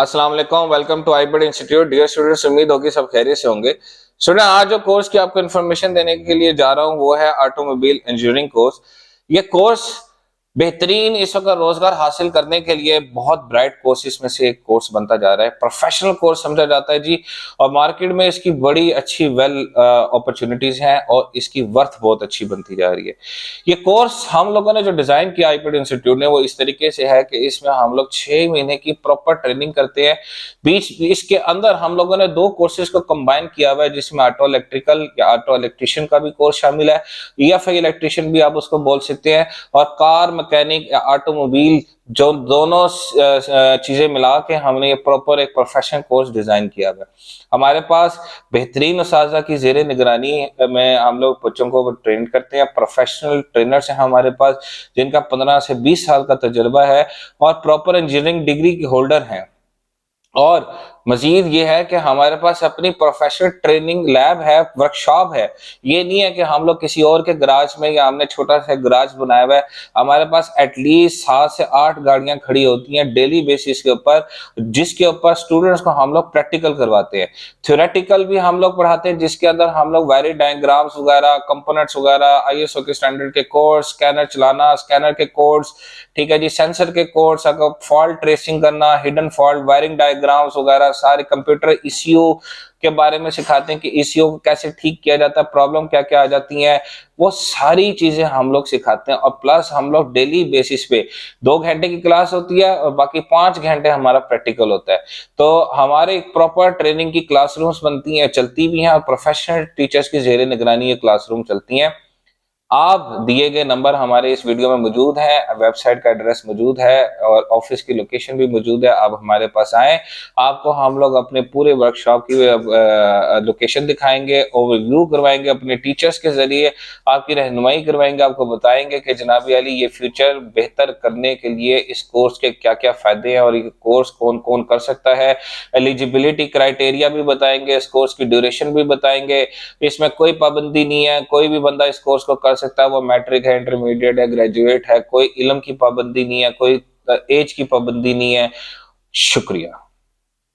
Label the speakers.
Speaker 1: अस्सलाम वालेकुम, welcome to IBD institute. Dear students, उम्मीद होगी सब खैरियत से होंगे। स्टूडेंट, आज जो कोर्स की आपको इन्फॉर्मेशन देने के लिए जा रहा हूं वो है ऑटोमोबाइल इंजीनियरिंग कोर्स। ये कोर्स बेहतरीन इस वक्त रोजगार हासिल करने के लिए बहुत ब्राइट कोर्सेज में से एक कोर्स बनता जा रहा है। प्रोफेशनल कोर्स समझा जाता है जी, और मार्केट में इसकी बड़ी अच्छी वेल अपॉर्चुनिटीज हैं और इसकी वर्थ बहुत अच्छी बनती जा रही है। ये कोर्स हम लोगों ने जो डिजाइन किया आईपीडी इंस्टीट्यूट ने वो इस तरीके से है कि इसमें हम लोग 6 महीने की प्रॉपर ट्रेनिंग करते हैं। बीच इसके अंदर हम लोगों ने दो कोर्सेज को कंबाइन किया हुआ है, जिसमें ऑटो इलेक्ट्रिकल या ऑटो इलेक्ट्रिशियन का भी कोर्स शामिल है, ईएफआई इलेक्ट्रिशियन भी आप उसको बोल सकते हैं, और कार मैकेनिक या ऑटोमोबाइल, जो दोनों चीजें मिला के हमने ये प्रॉपर एक प्रोफेशनल कोर्स डिजाइन किया है। हमारे पास बेहतरीन उस्तादा की जेर निगरानी में हम लोग बच्चों को ट्रेन करते हैं। प्रोफेशनल ट्रेनर्स हैं हमारे पास जिनका 15 से 20 साल का तजुर्बा है और प्रॉपर इंजीनियरिंग डिग्री के होल्डर हैं। और मजीद ये है कि हमारे पास अपनी प्रोफेशनल ट्रेनिंग लैब है, वर्कशॉप है। ये नहीं है कि हम लोग किसी और के गराज में या हमने छोटा सा गराज बनाया हुआ है। हमारे पास एटलीस्ट 7 से 8 गाड़ियां खड़ी होती हैं डेली बेसिस के ऊपर, जिसके ऊपर स्टूडेंट्स को हम लोग प्रैक्टिकल करवाते हैं। थ्योरेटिकल भी हम लोग पढ़ाते हैं, जिसके अंदर हम लोग वायरिंग डायग्राम्स वगैरह, कंपोनेंट्स वगैरह, आईएसओ के स्टैंडर्ड के कोर्स, स्कैनर चलाना, स्कैनर के कोर्स, ठीक है जी, सेंसर के कोर्स, फॉल्ट ट्रेसिंग करना, हिडन फॉल्ट, वायरिंग डायग्राम्स वगैरह सारे, कंप्यूटर ईसीयू के बारे में सिखाते हैं कि ईसीयू को कैसे ठीक किया जाता है, प्रॉब्लम क्या क्या आ जाती हैं, वो सारी चीजें हम लोग सिखाते हैं। और प्लस हम लोग डेली बेसिस पे 2 घंटे की क्लास होती है और बाकी 5 घंटे हमारा प्रैक्टिकल होता है। तो हमारे एक प्रॉपर ट्रेनिंग की क्लासरूम्स बनती हैं, चलती भी हैं, और प्रोफेशनल टीचर्स की जेर निगरानी ये क्लासरूम चलती हैं। आप दिए गए नंबर हमारे इस वीडियो में मौजूद है, वेबसाइट का एड्रेस मौजूद है और ऑफिस की लोकेशन भी मौजूद है। आप हमारे पास आए, आपको हम लोग अपने पूरे वर्कशॉप की लोकेशन दिखाएंगे, ओवरव्यू करवाएंगे, अपने टीचर्स के जरिए आपकी रहनुमाई करवाएंगे, आपको बताएंगे कि जनाब अली ये फ्यूचर बेहतर करने के लिए इस कोर्स के क्या क्या फायदे हैं और ये कोर्स कौन कौन कर सकता है। एलिजिबिलिटी क्राइटेरिया भी बताएंगे, इस कोर्स की ड्यूरेशन भी बताएंगे। इसमें कोई पाबंदी नहीं है, कोई भी बंदा इस कोर्स को कर सकता है, वो मैट्रिक है, इंटरमीडिएट है, ग्रेजुएट है, कोई इल्म की पाबंदी नहीं है, कोई एज की पाबंदी नहीं है। शुक्रिया।